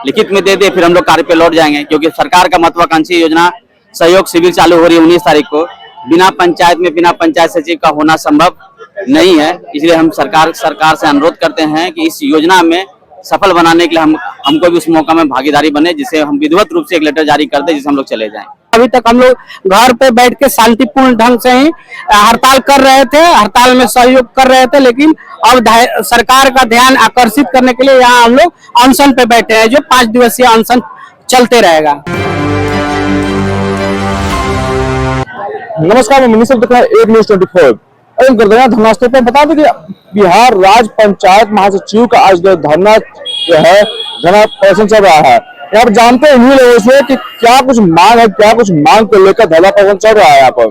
लिखित में दे दे, फिर हम लोग कार्य पे लौट जाएंगे। क्योंकि सरकार का महत्वाकांक्षी योजना सहयोग शिविर चालू हो रही है 19 तारीख को। बिना पंचायत में बिना पंचायत सचिव का होना संभव नहीं है, इसलिए हम सरकार से अनुरोध करते हैं कि इस योजना में सफल बनाने के लिए हमको भी उस मौका में भागीदारी बने, जिसे हम विधिवत रूप से एक लेटर जारी कर दे, जिसे हम लोग चले जाएं। अभी तक हम लोग घर पे बैठ के शांतिपूर्ण ढंग से ही हड़ताल कर रहे थे, हड़ताल में सहयोग कर रहे थे, लेकिन अब सरकार का ध्यान आकर्षित करने के लिए यहाँ हम लोग अनशन पे बैठे हैं, जो 5 दिवसीय अनशन चलते रहेगा। नमस्कार, मैं मिनिस्टर देख रहा हूं 1 न्यूज़ 24 धरनास्थल पे। बता दें कि बिहार राज्य पंचायत महासचिव का आज धरना जो है धरना प्रदर्शन चल रहा है। यहाँ पर जानते हैं इन्हीं लोगों से कि क्या कुछ मांग है, क्या कुछ मांग को लेकर धरना प्रदर्शन चल रहा है। यहाँ पर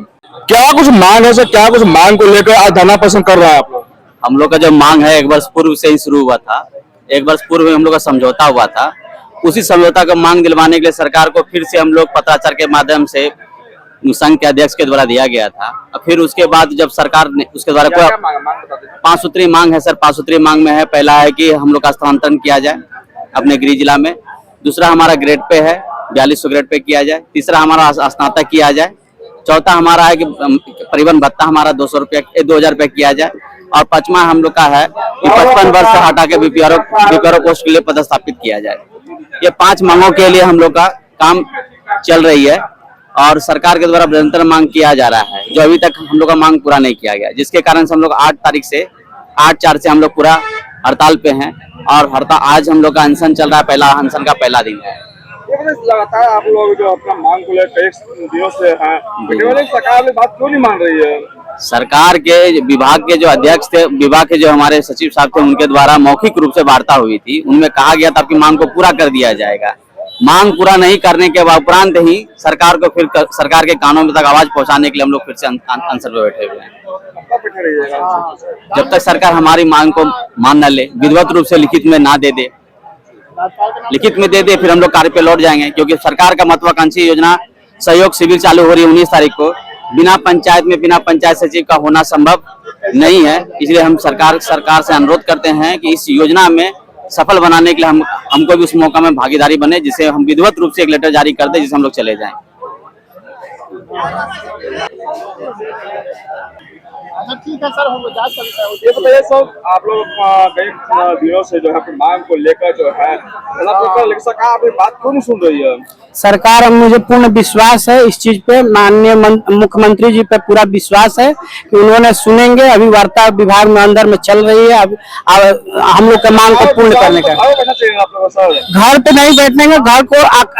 क्या कुछ मांग है सर, क्या कुछ मांग को लेकर आज धरना प्रदर्शन कर रहा है आप लोग? हम लोग का जो मांग है 1 वर्ष पूर्व से ही शुरू हुआ था। 1 वर्ष पूर्व हम लोग का समझौता हुआ था। उसी समझौता का मांग दिलवाने के लिए सरकार को फिर से हम लोग पत्राचार के माध्यम से संघ के अध्यक्ष के द्वारा दिया गया था। फिर उसके बाद जब सरकार ने उसके द्वारा 5 सूत्री मांग है सर। 5 सूत्री मांग में है, पहला है कि हम लोग का स्थानांतरण किया जाए अपने गृह जिला में। दूसरा हमारा ग्रेड पे है, 4200 ग्रेड पे किया जाए। तीसरा हमारा स्नातक किया जाए। चौथा हमारा है कि परिवहन भत्ता हमारा 2000 रुपये किया जाए। और 5वां हम लोग का है कि 55 वर्ष से हटा के बीपीआरओ पोस्ट के लिए पदस्थापित किया जाए। ये 5 मांगों के लिए हम लोग का काम चल रही है और सरकार के द्वारा निरंतर मांग किया जा रहा है, जो अभी तक हम लोग का मांग पूरा नहीं किया गया, जिसके कारण से हम लोग 8/4 से हम लोग पूरा हड़ताल पे हैं। और हड़ताल आज हम लोग का अनशन चल रहा है, पहला अनशन का पहला दिन है। लगातार आप लोग जो अपना मांग को लेकर कई दिनों से हैं, सरकार ने बात क्यों नहीं मान रही है? सरकार के विभाग के जो अध्यक्ष थे, विभाग के जो हमारे सचिव साहब थे, उनके द्वारा मौखिक रूप से वार्ता हुई थी। उनमें कहा गया था कि मांग को पूरा कर दिया जाएगा। मांग पूरा नहीं करने के उपरांत ही सरकार को फिर सरकार के कानों में तक आवाज पहुंचाने के लिए हम लोग फिर से अनशन पे बैठे हुए हैं। जब तक सरकार हमारी मांग को मान न ले, विधिवत रूप से लिखित में ना दे दे, लिखित में दे दे, फिर हम लोग कार्य पे लौट जाएंगे। क्योंकि सरकार का महत्वाकांक्षी योजना सहयोग शिविर चालू हो रही है 19 तारीख को। बिना पंचायत में बिना पंचायत सचिव का होना संभव नहीं है, इसलिए हम सरकार से अनुरोध करते हैं कि इस योजना में सफल बनाने के लिए हमको भी उस मौका में भागीदारी बने, जिसे हम विधिवत रूप से एक लेटर जारी कर दे, जिसे हम लोग चले जाएं। अच्छा ठीक है सर, हम जांच करते हैं। ये बताइए सर, आप लोग कई दिनों से जो है मांग को लेकर जो है सरकार आपकी बात क्यों नहीं सुन रही है? सरकार, मुझे पूर्ण विश्वास है इस चीज पे, माननीय मुख्यमंत्री जी पे पूरा विश्वास है कि उन्होंने सुनेंगे। अभी वार्ता विभाग में अंदर में चल रही है। अब हम लोग के मांग को पूर्ण करने का घर पे नहीं बैठने का, घर को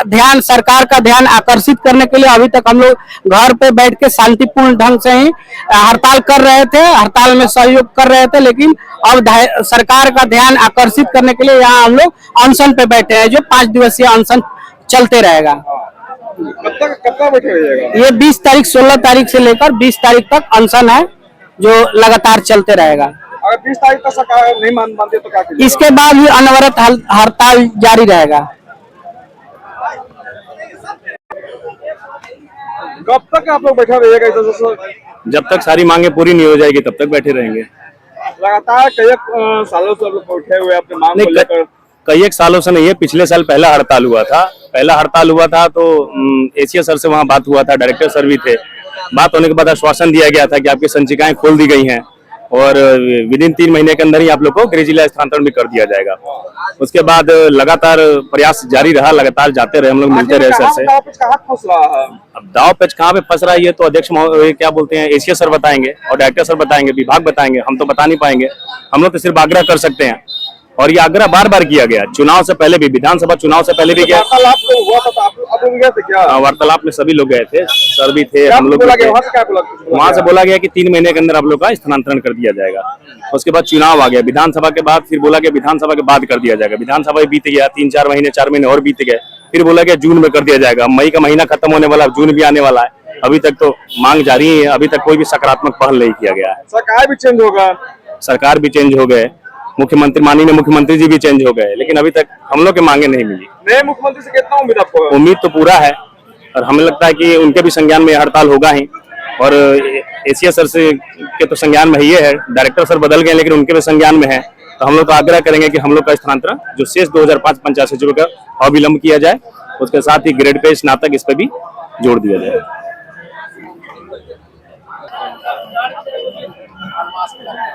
ध्यान सरकार का ध्यान आकर्षित करने के लिए अभी तक हम लोग घर पे बैठ के शांतिपूर्ण ढंग से ही हड़ताल कर रहे थे, हड़ताल में सहयोग कर रहे थे, लेकिन अब सरकार का ध्यान आकर्षित करने के लिए यहाँ हम लोग अनशन पे बैठे हैं, जो 5 दिवसीय अनशन चलते रहेगा। कब तक बैठे रहिएगा? ये 20 तारीख 16 तारीख से लेकर 20 तारीख तक अनशन है, जो लगातार चलते रहेगा। अगर 20 तारीख तक सरकार नहीं मानती तो क्या कीजिएगा? इसके बाद भी अनवरत हड़ताल जारी रहेगा। कब तक आप लोग बैठे रहिएगा? जब तक सारी मांगे पूरी नहीं हो जाएगी तब तक बैठे रहेंगे। लगातार कई सालों से बैठे हुए अपने मांग को लेकर। कई एक सालों से नहीं है, पिछले साल पहला हड़ताल हुआ था। तो एशिया सर से वहाँ बात हुआ था, डायरेक्टर सर भी थे। बात होने के बाद आश्वासन दिया गया था कि आपकी संचिकाएं खोल दी गई हैं और विदिन 3 महीने के अंदर ही आप लोग को गृह जिला स्थानांतरण भी कर दिया जाएगा। उसके बाद लगातार प्रयास जारी रहा, लगातार जाते रहे हम लोग, मिलते रहे सर से। अब दाव पेच कहाँ पे फंस रहा है ये तो अध्यक्ष क्या बोलते हैं, एशिया सर बताएंगे और डायरेक्टर सर बताएंगे, विभाग बताएंगे, हम तो बता नहीं पाएंगे। हम लोग तो सिर्फ आग्रह कर सकते हैं और ये आग्रह बार बार किया गया, चुनाव से पहले भी, विधानसभा चुनाव से पहले भी गया। वार्तालाप में सभी लोग गए थे, सर भी थे, हम लोग वहाँ से बोला गया कि 3 महीने के अंदर आप लोग का स्थानांतरण कर दिया जाएगा। उसके बाद चुनाव आ गया, विधानसभा के बाद फिर बोला गया विधानसभा के बाद कर दिया जाएगा। विधानसभा बीत गया, 3-4 महीने 4 महीने और बीत गए, फिर बोला गया जून में कर दिया जाएगा। मई का महीना खत्म होने वाला, जून भी आने वाला है, अभी तक तो मांग जारी है, अभी तक कोई भी सकारात्मक पहल नहीं किया गया है। सरकार भी चेंज हो गए, मुख्यमंत्री, माननीय मुख्यमंत्री जी भी चेंज हो गए, लेकिन अभी तक हम लोग के मांगे नहीं मिली। नए मुख्यमंत्री से कितना उम्मीद आपको? उम्मीद तो पूरा है और हमें लगता है कि उनके भी संज्ञान में हड़ताल होगा ही। और एशिया सर से के तो संज्ञान में ही है, डायरेक्टर सर बदल गए लेकिन उनके भी संज्ञान में है। तो हम लोग का आग्रह करेंगे कि हम लोग का स्थानांतरण जो शेष 2005 पंचायत सचिवों का अविलंब किया जाए, उसके साथ ही ग्रेड पे स्नातक इस पे भी जोड़ दिया जाए।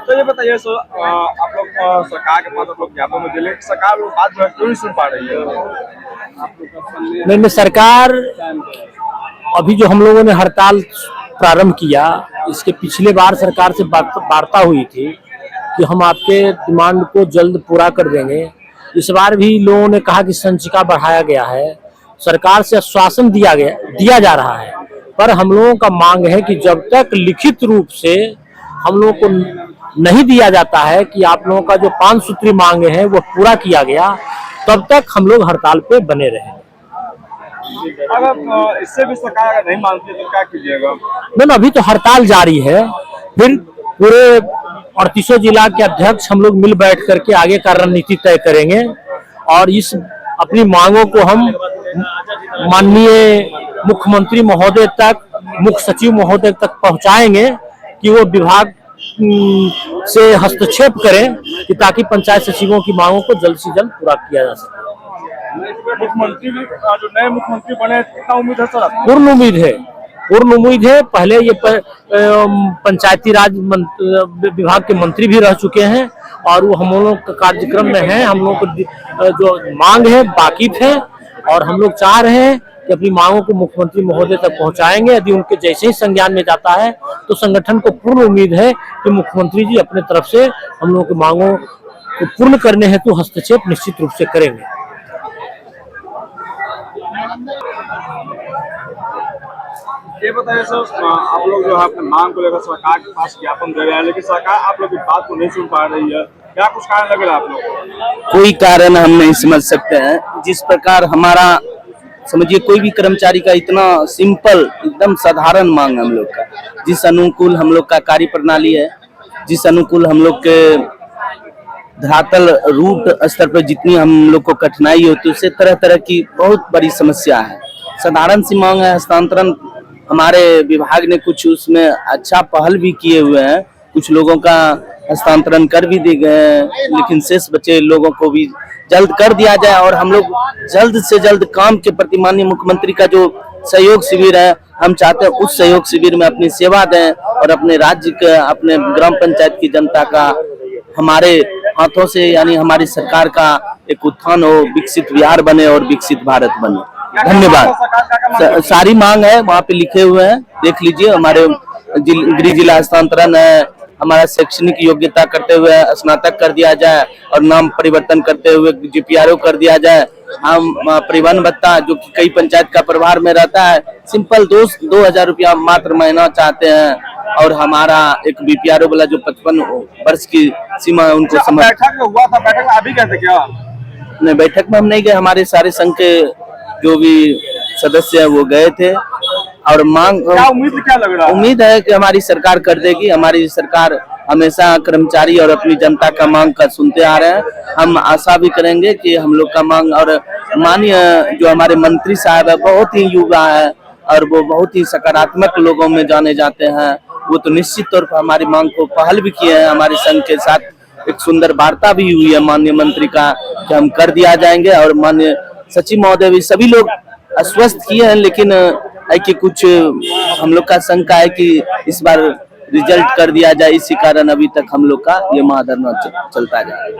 तो ये बताइए सर, आप लोग सरकार के पास आप लोग ज्ञापन में दिले, सरकार लोग बात जो है क्यों नहीं सुन पा रही है? नहीं, सरकार अभी जो हम लोगों ने हड़ताल प्रारंभ किया, इसके पिछले बार सरकार से वार्ता हुई थी कि हम आपके डिमांड को जल्द पूरा कर देंगे। इस बार भी लोगों ने कहा कि संचिका बढ़ाया गया है, सरकार से आश्वासन दिया जा रहा है, पर हम लोगों का मांग है कि जब तक लिखित रूप से हम लोगों को नहीं दिया जाता है कि आप लोगों का जो 5 सूत्री मांगे हैं वो पूरा किया गया, तब तक हम लोग हड़ताल पे बने रहेंगे। अगर इससे भी सरकार अगर नहीं मानती तो क्या कीजिएगा? नहीं, अभी तो हड़ताल जारी है, फिर पूरे 38 जिला के अध्यक्ष हम लोग मिल बैठ करके आगे का रणनीति तय करेंगे और इस अपनी मांगों को हम माननीय मुख्यमंत्री महोदय तक, मुख्य सचिव महोदय तक पहुंचाएंगे कि वो विभाग से हस्तक्षेप करें कि ताकि पंचायत सचिवों की मांगों को जल्द से जल्द पूरा किया जा सके। मुख्यमंत्री भी जो नए मुख्यमंत्री बने, कितना उम्मीद है सर? पूर्ण उम्मीद है। पहले ये पंचायती राज विभाग के मंत्री भी रह चुके हैं और वो हम लोग का कार्यक्रम में है, हम लोग को जो मांग है वाकिफ है और हम लोग चाह रहे हैं कि अपनी मांगों को मुख्यमंत्री महोदय तक पहुंचाएंगे। यदि उनके जैसे ही संज्ञान में जाता है तो संगठन को पूर्ण उम्मीद है कि मुख्यमंत्री जी अपने तरफ से हम लोगों की मांगों को पूर्ण करने हेतु हस्तक्षेप निश्चित रूप से करेंगे। ये बताइए सर, आप लोग जो है अपने मांग को लेकर सरकार के पास ज्ञापन दे रहे हैं, लेकिन सरकार आप लोग की बात को नहीं सुन पा रही है, क्या कुछ कारण लग रहा है आप लोग को? कोई कारण हम नहीं समझ सकते हैं। जिस प्रकार हमारा समझिए कोई भी कर्मचारी का इतना सिंपल एकदम साधारण मांग हम लोग का, जिस अनुकूल हम लोग का कार्य प्रणाली है, जिस अनुकूल हम लोग के धरातल रूट स्तर पर जितनी हम लोग को कठिनाई होती है, उससे तरह तरह की बहुत बड़ी समस्या है। साधारण सी मांग है। हस्तांतरण हमारे विभाग ने कुछ उसमें अच्छा पहल भी किए हुए हैं, कुछ लोगों का हस्तांतरण कर भी दिए गए हैं, लेकिन शेष बचे लोगों को भी जल्द कर दिया जाए और हम लोग जल्द से जल्द काम के प्रति माननीय मुख्यमंत्री का जो सहयोग शिविर है, हम चाहते हैं उस सहयोग शिविर में अपनी सेवा दें और अपने राज्य का, अपने ग्राम पंचायत की जनता का हमारे हाथों से यानी हमारी सरकार का एक उत्थान हो, विकसित बिहार बने और विकसित भारत बने। धन्यवाद। सारी मांग है वहाँ पे लिखे हुए हैं, देख लीजिए। हमारे गृह जिला हस्तांतरण है, हमारा शैक्षणिक योग्यता करते हुए स्नातक कर दिया जाए और नाम परिवर्तन करते हुए GPRO कर दिया जाए। हम परिवहन भत्ता जो कि कई पंचायत का प्रभार में रहता है, सिंपल 2,000 रुपया मात्र महीना चाहते हैं और हमारा एक BPRO वाला जो 55 वर्ष की सीमा है उनको बैठक में हुआ था, बैठक में अभी कहते क्या? नहीं, बैठक में हम नहीं गए, हमारे सारे संघ के जो भी सदस्य है वो गए थे और मांग क्या उम्मीद क्या लग रहा है? उम्मीद है कि हमारी सरकार कर देगी। हमारी सरकार हमेशा कर्मचारी और अपनी जनता का मांग का सुनते आ रहे हैं। हम आशा भी करेंगे कि हम लोग का मांग, और माननीय जो हमारे मंत्री साहब है बहुत ही युवा है और वो बहुत ही सकारात्मक लोगों में जाने जाते हैं, वो तो निश्चित तौर पर हमारी मांग को पहल भी किए हैं। हमारे संघ के साथ एक सुंदर वार्ता भी हुई है माननीय मंत्री का कि हम कर दिया जाएंगे और माननीय सचिव महोदय भी सभी लोग आश्वस्त किए हैं, लेकिन है कि कुछ हम लोग का शंका है कि इस बार रिजल्ट कर दिया जाए, इसी कारण अभी तक हम लोग का ये महाधरना चलता जा रहा है।